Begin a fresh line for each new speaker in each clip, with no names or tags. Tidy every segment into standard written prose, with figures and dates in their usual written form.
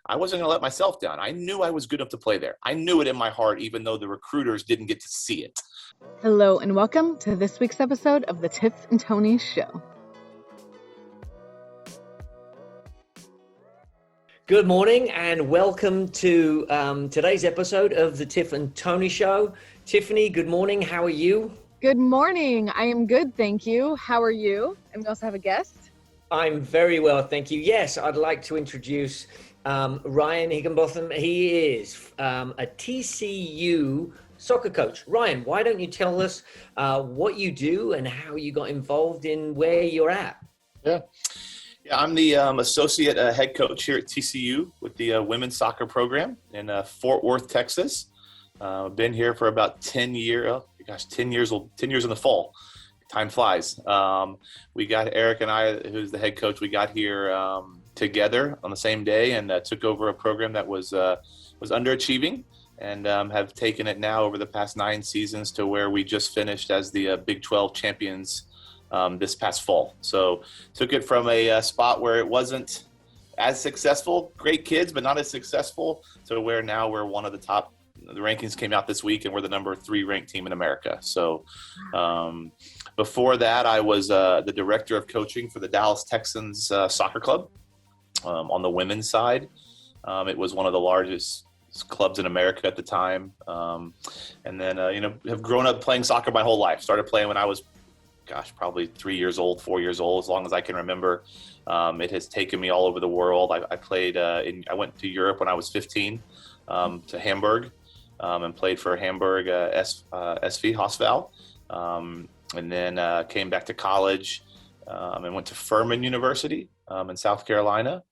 I wasn't going to let myself down. I knew I was good enough to play there. I knew it in my heart, even though the recruiters didn't get to see it.
Hello and welcome to this week's episode of the Tiff and Tony Show.
Good morning and welcome to today's episode of the Tiff and Tony Show. Tiffany, good morning. How are you?
Good morning. I am good, thank you. How are you? And we also have a guest.
I'm very well, thank you. Yes, I'd like to introduce Ryan Higginbotham. He is a TCU soccer coach. Ryan, why don't you tell us what you do and how you got involved in where you're at?
Yeah, I'm the associate head coach here at TCU with the women's soccer program in Fort Worth, Texas. Been here for about 10 years. 10 years in the fall. Time flies. We got Eric and I, who's the head coach. We got here together on the same day and took over a program that was underachieving, and have taken it now over the past 9 seasons to where we just finished as the Big 12 champions this past fall. So took it from a spot where it wasn't as successful, great kids, but not as successful, to where now we're one of the top. The rankings came out this week, and we're the number 3 ranked team in America. So before that, I was the director of coaching for the Dallas Texans soccer club on the women's side. It was one of the largest clubs in America at the time. And then, have grown up playing soccer my whole life. Started playing when I was, probably 3 years old, 4 years old, as long as I can remember. It has taken me all over the world. I played I went to Europe when I was 15 to Hamburg. And played for Hamburg SV Hosval, and then came back to college and went to Furman University in South Carolina,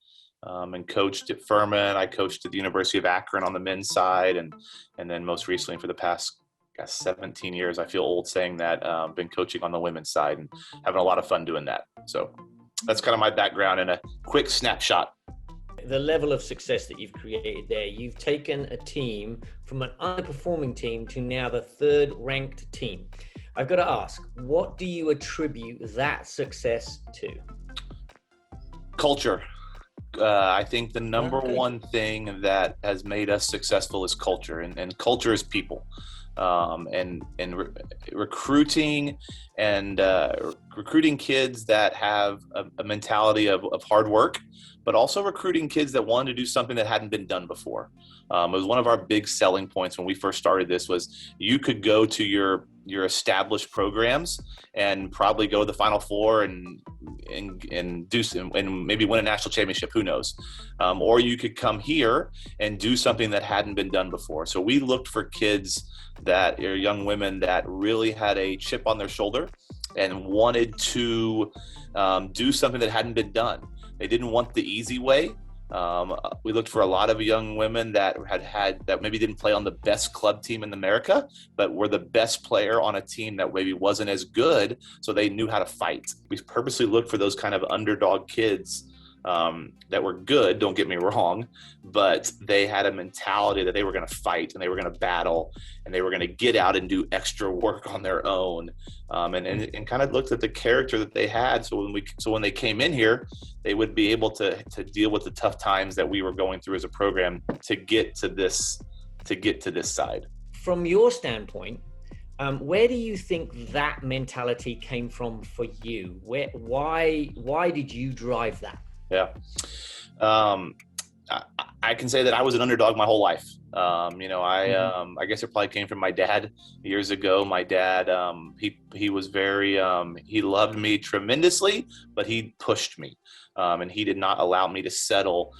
and coached at Furman. I coached at the University of Akron on the men's side, and then most recently for the past 17 years, I feel old saying that, been coaching on the women's side and having a lot of fun doing that. So that's kind of my background in a quick snapshot.
The level of success that you've created there, you've taken a team from an underperforming team to now the 3rd ranked team. I've got to ask, what do you attribute that success to?
Culture. I think the number one thing that has made us successful is culture, and culture is people. Recruiting and recruiting kids that have a mentality of hard work, but also recruiting kids that wanted to do something that hadn't been done before. It was one of our big selling points when we first started this, was you could go to your established programs and probably go to the Final Four and do some, and maybe win a national championship, who knows? Or you could come here and do something that hadn't been done before. So we looked for kids that are young women that really had a chip on their shoulder and wanted to do something that hadn't been done. They didn't want the easy way. We looked for a lot of young women that that maybe didn't play on the best club team in America, but were the best player on a team that maybe wasn't as good, so they knew how to fight. We purposely looked for those kind of underdog kids that were good, don't get me wrong, but they had a mentality that they were going to fight and they were going to battle and they were going to get out and do extra work on their own, and kind of looked at the character that they had. So when they came in here, they would be able to deal with the tough times that we were going through as a program to get to this side.
From your standpoint, where do you think that mentality came from for you? Why did you drive that?
Yeah. I can say that I was an underdog my whole life. I guess it probably came from my dad years ago. My dad, he was very, he loved me tremendously, but he pushed me. And he did not allow me to settle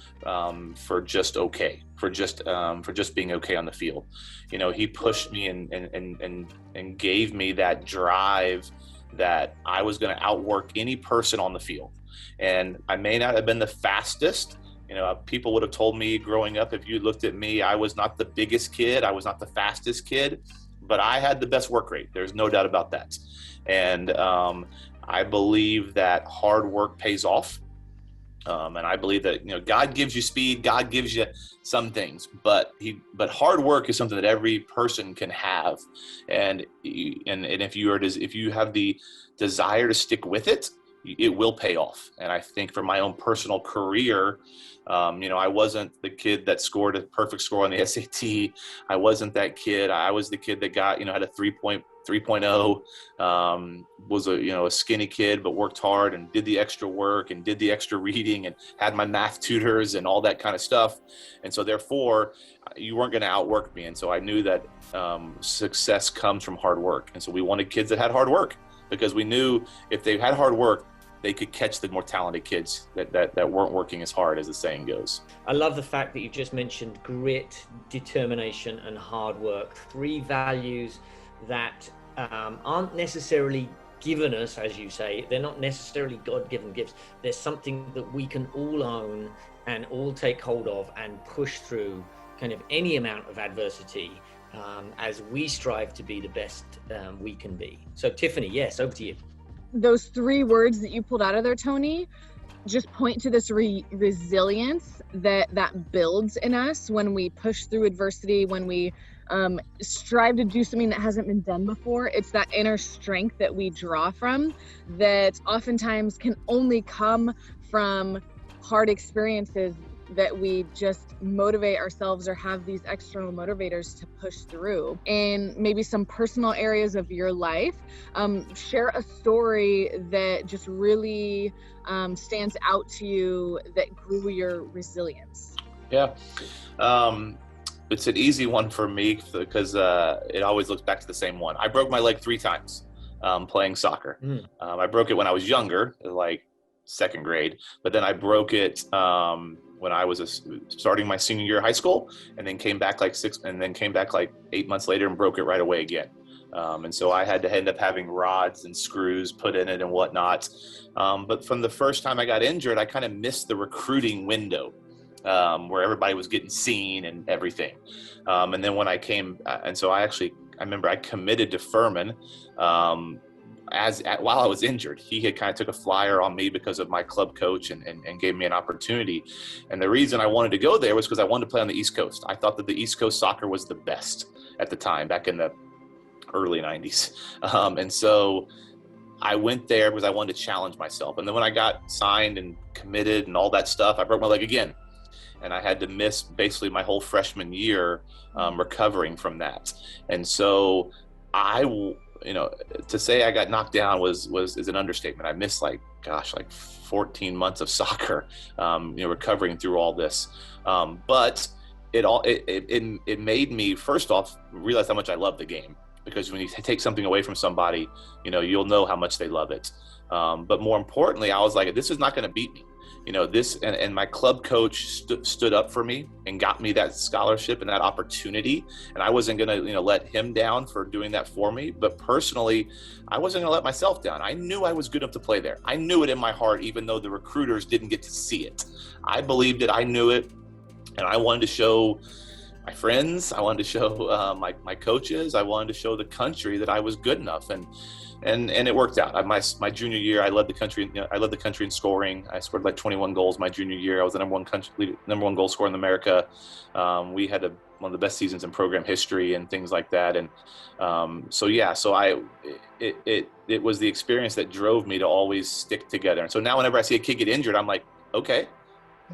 for just being okay on the field. He pushed me and gave me that drive that I was going to outwork any person on the field. And I may not have been the fastest. People would have told me growing up, if you looked at me, I was not the biggest kid. I was not the fastest kid, but I had the best work rate. There's no doubt about that. And I believe that hard work pays off. And I believe that, God gives you speed, God gives you some things, but hard work is something that every person can have. And if you have the desire to stick with it, it will pay off. And I think for my own personal career, I wasn't the kid that scored a perfect score on the SAT. I wasn't that kid. I was the kid that got, had a 3.0, was a skinny kid, but worked hard and did the extra work and did the extra reading and had my math tutors and all that kind of stuff. And so therefore you weren't going to outwork me. And so I knew that success comes from hard work. And so we wanted kids that had hard work, because we knew if they had hard work, they could catch the more talented kids that weren't working as hard, as the saying goes.
I love the fact that you just mentioned grit, determination, and hard work. 3 values that aren't necessarily given us, as you say. They're not necessarily God-given gifts. There's something that we can all own and all take hold of and push through kind of any amount of adversity as we strive to be the best we can be. So Tiffany, yes, over to you.
Those 3 words that you pulled out of there, Tony, just point to this resilience that builds in us when we push through adversity, when we strive to do something that hasn't been done before. It's that inner strength that we draw from that oftentimes can only come from hard experiences that we just motivate ourselves or have these external motivators to push through. And maybe some personal areas of your life, share a story that just really stands out to you that grew your resilience.
Yeah. It's an easy one for me because it always looks back to the same one. I broke my leg 3 times playing soccer. I broke it when I was younger, like 2nd grade, but then I broke it when I was starting my senior year of high school, and then came back like 8 months later and broke it right away again. And so I had to end up having rods and screws put in it and whatnot. But from the first time I got injured, I kind of missed the recruiting window where everybody was getting seen and everything. And then when I came, and so I remember I committed to Furman while I was injured. He had kind of took a flyer on me because of my club coach and gave me an opportunity. And the reason I wanted to go there was because I wanted to play on the East Coast. I thought that the East Coast soccer was the best at the time, back in the early 90s. And so I went there because I wanted to challenge myself. And then when I got signed and committed and all that stuff, I broke my leg again. And I had to miss basically my whole freshman year recovering from that. And so to say I got knocked down is an understatement. I missed like 14 months of soccer, recovering through all this. But it made me, first off, realize how much I love the game, because when you take something away from somebody, you'll know how much they love it. But more importantly, I was like, this is not going to beat me. And my club coach stood up for me and got me that scholarship and that opportunity. And I wasn't going to, let him down for doing that for me. But personally, I wasn't going to let myself down. I knew I was good enough to play there. I knew it in my heart, even though the recruiters didn't get to see it. I believed it. I knew it. And I wanted to show my friends, I wanted to show my coaches, I wanted to show the country that I was good enough. And it worked out. My junior year, I led the country. I led the country in scoring. I scored like 21 goals my junior year. I was the number one goal scorer in America. We had one of the best seasons in program history and things like that. And it was the experience that drove me to always stick together. And so now whenever I see a kid get injured, I'm like, okay,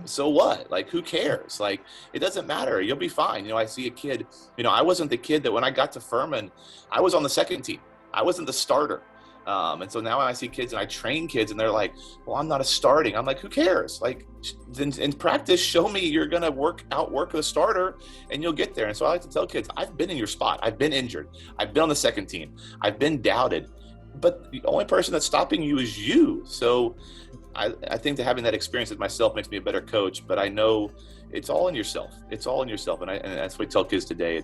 so what? Like, who cares? Like, it doesn't matter. You'll be fine. I see a kid. I wasn't the kid that when I got to Furman, I was on the second team. I wasn't the starter. And so now I see kids and I train kids and they're like, well, I'm not a starting. I'm like, who cares? Like, then in practice, show me you're going to outwork the starter and you'll get there. And so I like to tell kids, I've been in your spot. I've been injured. I've been on the second team. I've been doubted. But the only person that's stopping you is you. So I think that having that experience with myself makes me a better coach. But I know it's all in yourself. It's all in yourself. And that's what I tell kids today.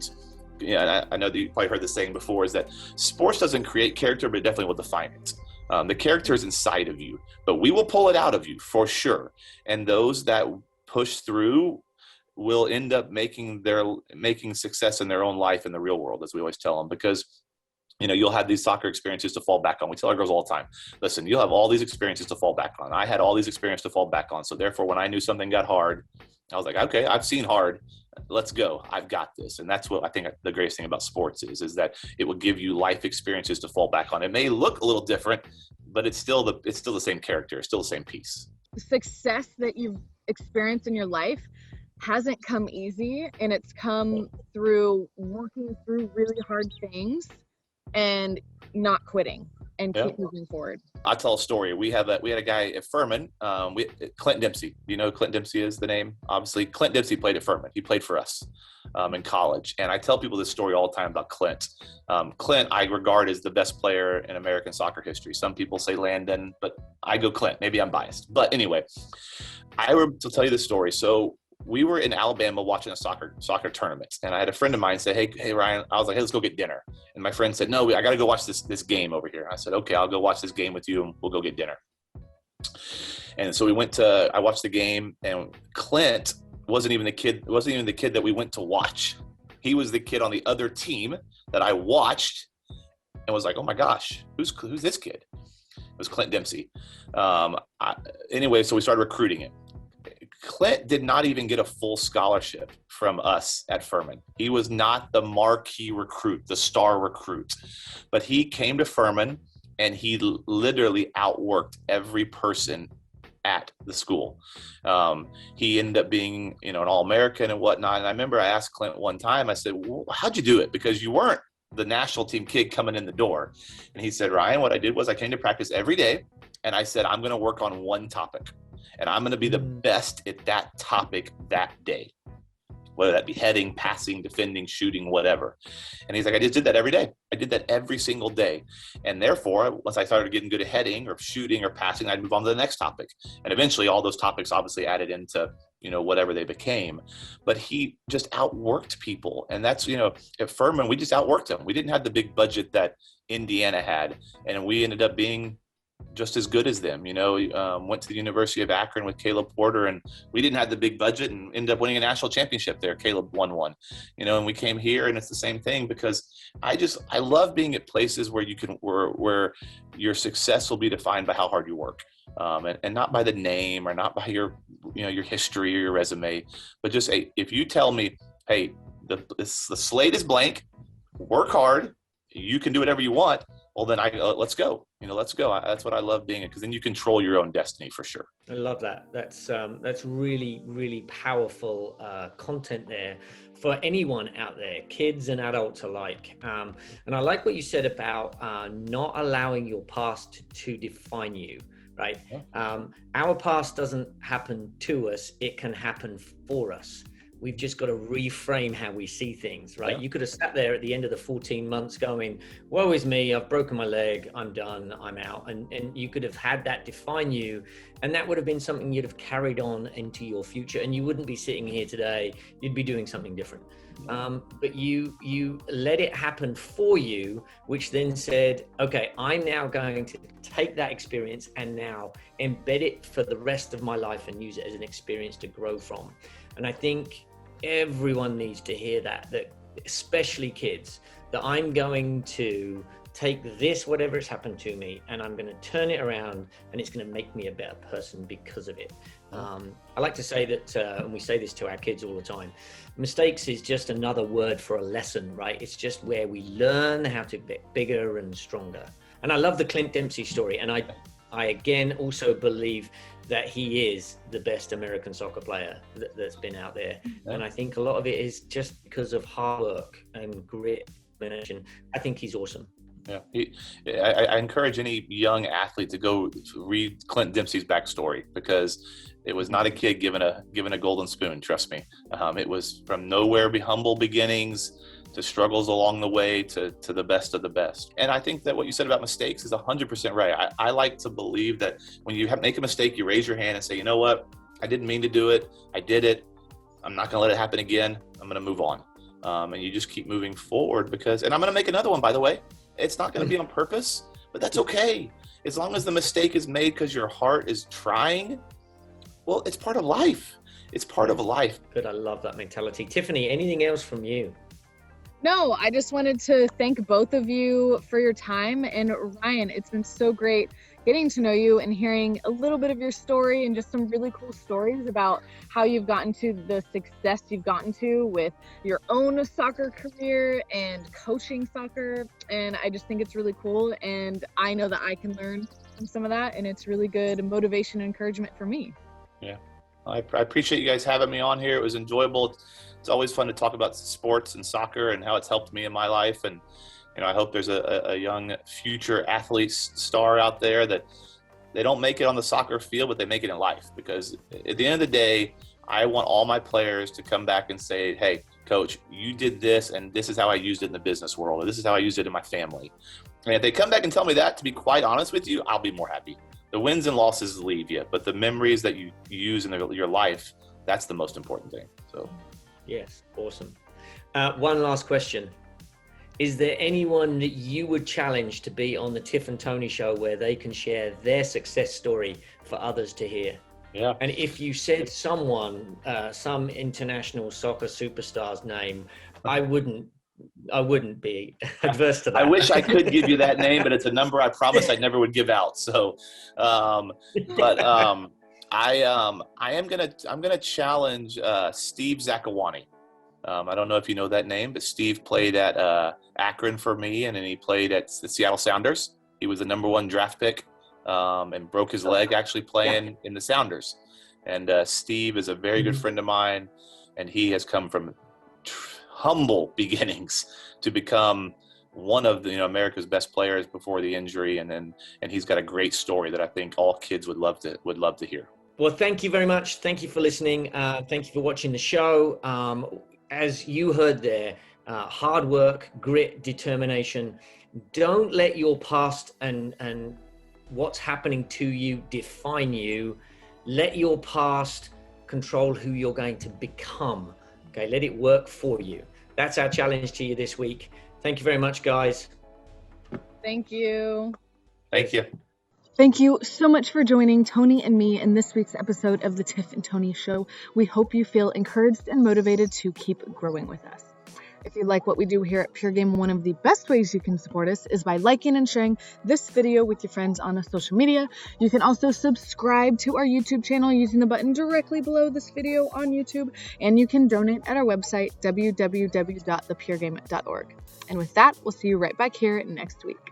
I know that you probably heard this saying before, is that sports doesn't create character, but it definitely will define it. The character is inside of you, but we will pull it out of you for sure. And those that push through will end up making success in their own life in the real world, as we always tell them, because you'll have these soccer experiences to fall back on. We tell our girls all the time, listen, you'll have all these experiences to fall back on. I had all these experiences to fall back on. So therefore, when I knew something got hard, I was like, okay, I've seen hard. Let's go. I've got this. And that's what I think the greatest thing about sports is that it will give you life experiences to fall back on. It may look a little different, but it's still the same character. It's still the same piece.
The success that you've experienced in your life hasn't come easy, and it's come through working through really hard things and not quitting and keep moving forward.
I'll tell a story. We had a guy at Furman, Clint Dempsey. Do you know who Clint Dempsey is, the name? Obviously, Clint Dempsey played at Furman. He played for us in college. And I tell people this story all the time about Clint. Clint, I regard as the best player in American soccer history. Some people say Landon, but I go Clint. Maybe I'm biased. But anyway, I will tell you this story. So we were in Alabama watching a soccer tournament, and I had a friend of mine say, hey Ryan, I was like, hey, let's go get dinner. And my friend said, no, I got to go watch this game over here. And I said, okay, I'll go watch this game with you, and we'll go get dinner. And so I watched the game, and Clint wasn't even the kid that we went to watch. He was the kid on the other team that I watched and was like, oh my gosh, who's this kid? It was Clint Dempsey. Anyway, so we started recruiting him. Clint did not even get a full scholarship from us at Furman. He was not the marquee recruit, the star recruit, but he came to Furman and he literally outworked every person at the school. He ended up being, an All-American and whatnot. And I remember I asked Clint one time, I said, well, how'd you do it? Because you weren't the national team kid coming in the door. And he said, Ryan, what I did was I came to practice every day. And I said, I'm going to work on one topic. And I'm going to be the best at that topic that day, whether that be heading, passing, defending, shooting, whatever. And he's like, I just did that every day. I did that every single day. And therefore, once I started getting good at heading or shooting or passing, I'd move on to the next topic. And eventually all those topics obviously added into, whatever they became. But he just outworked people. And that's, at Furman, we just outworked them. We didn't have the big budget that Indiana had. And we ended up being just as good as them. Went to the University of Akron with Caleb Porter, and we didn't have the big budget and ended up winning a national championship there. Caleb won one, and we came here and it's the same thing, because I love being at places where where your success will be defined by how hard you work, and not by the name or not by your history or your resume, but just, hey, if you tell me, hey, the slate is blank, work hard, you can do whatever you want. Well, then let's go. Let's go. That's what I love being it, because then you control your own destiny for sure.
I love that. That's really, really powerful content there for anyone out there, kids and adults alike. And I like what you said about not allowing your past to define you, right? Yeah. Our past doesn't happen to us. It can happen for us. We've just got to reframe how we see things, right? Yeah. You could have sat there at the end of the 14 months going, woe is me, I've broken my leg, I'm done, I'm out. And you could have had that define you. And that would have been something you'd have carried on into your future. And you wouldn't be sitting here today, you'd be doing something different. But you let it happen for you, which then said, okay, I'm now going to take that experience and now embed it for the rest of my life and use it as an experience to grow from. And I think everyone needs to hear that especially kids, that I'm going to take this, whatever has happened to me, and I'm going to turn it around, and it's going to make me a better person because of it. I like to say that, and we say this to our kids all the time, mistakes is just another word for a lesson, right? It's just where we learn how to get bigger and stronger. And I love the Clint Dempsey story. And I again also believe that he is the best American soccer player that's been out there. Yeah. And I think a lot of it is just because of hard work and grit. I think he's awesome.
Yeah, I encourage any young athlete to go read Clint Dempsey's backstory, because it was not a kid given a golden spoon. Trust me, it was from nowhere, humble beginnings, to struggles along the way, to the best of the best. And I think that what you said about mistakes is 100% right. I like to believe that when you make a mistake, you raise your hand and say, you know what, I didn't mean to do it. I did it. I'm not going to let it happen again. I'm going to move on. And you just keep moving forward, and I'm going to make another one, by the way. It's not going to be on purpose, but that's okay. As long as the mistake is made because your heart is trying, well, it's part of life. It's part of life.
Good. I love that mentality. Tiffany, anything else from you?
No, I just wanted to thank both of you for your time. And Ryan, it's been so great getting to know you and hearing a little bit of your story and just some really cool stories about how you've gotten to the success you've gotten to with your own soccer career and coaching soccer. And I just think it's really cool. And I know that I can learn from some of that. And it's really good motivation and encouragement for me.
Yeah. I appreciate you guys having me on here. It was enjoyable. It's always fun to talk about sports and soccer and how it's helped me in my life. And, I hope there's a young future athlete star out there that they don't make it on the soccer field, but they make it in life. Because at the end of the day, I want all my players to come back and say, hey, coach, you did this, and this is how I used it in the business world, or this is how I used it in my family. And if they come back and tell me that, to be quite honest with you, I'll be more happy. The wins and losses leave you, but the memories that you use in your life, that's the most important thing. So,
yes, awesome. One last question. Is there anyone that you would challenge to be on the Tiff and Tony Show where they can share their success story for others to hear?
Yeah.
And if you said someone, some international soccer superstar's name, I wouldn't be adverse to that.
I wish I could give you that name, but it's a number I promised I never would give out. So, I'm gonna challenge Steve Zakawani. I don't know if you know that name, but Steve played at Akron for me, and then he played at the Seattle Sounders. He was the #1 draft pick and broke his leg actually playing in the Sounders. And Steve is a very good friend of mine, and he has come from humble beginnings to become one of the America's best players before the injury, and he's got a great story that I think all kids would love to hear.
Well, thank you very much. Thank you for listening. Thank you for watching the show. As you heard there, hard work, grit, determination. Don't let your past and what's happening to you define you. Let your past control who you're going to become. Okay, let it work for you. That's our challenge to you this week. Thank you very much, guys.
Thank you.
Thank you.
Thank you so much for joining Tony and me in this week's episode of the Tiff and Tony Show. We hope you feel encouraged and motivated to keep growing with us. If you like what we do here at Pure Game, one of the best ways you can support us is by liking and sharing this video with your friends on social media. You can also subscribe to our YouTube channel using the button directly below this video on YouTube, and you can donate at our website, www.thepuregame.org. And with that, we'll see you right back here next week.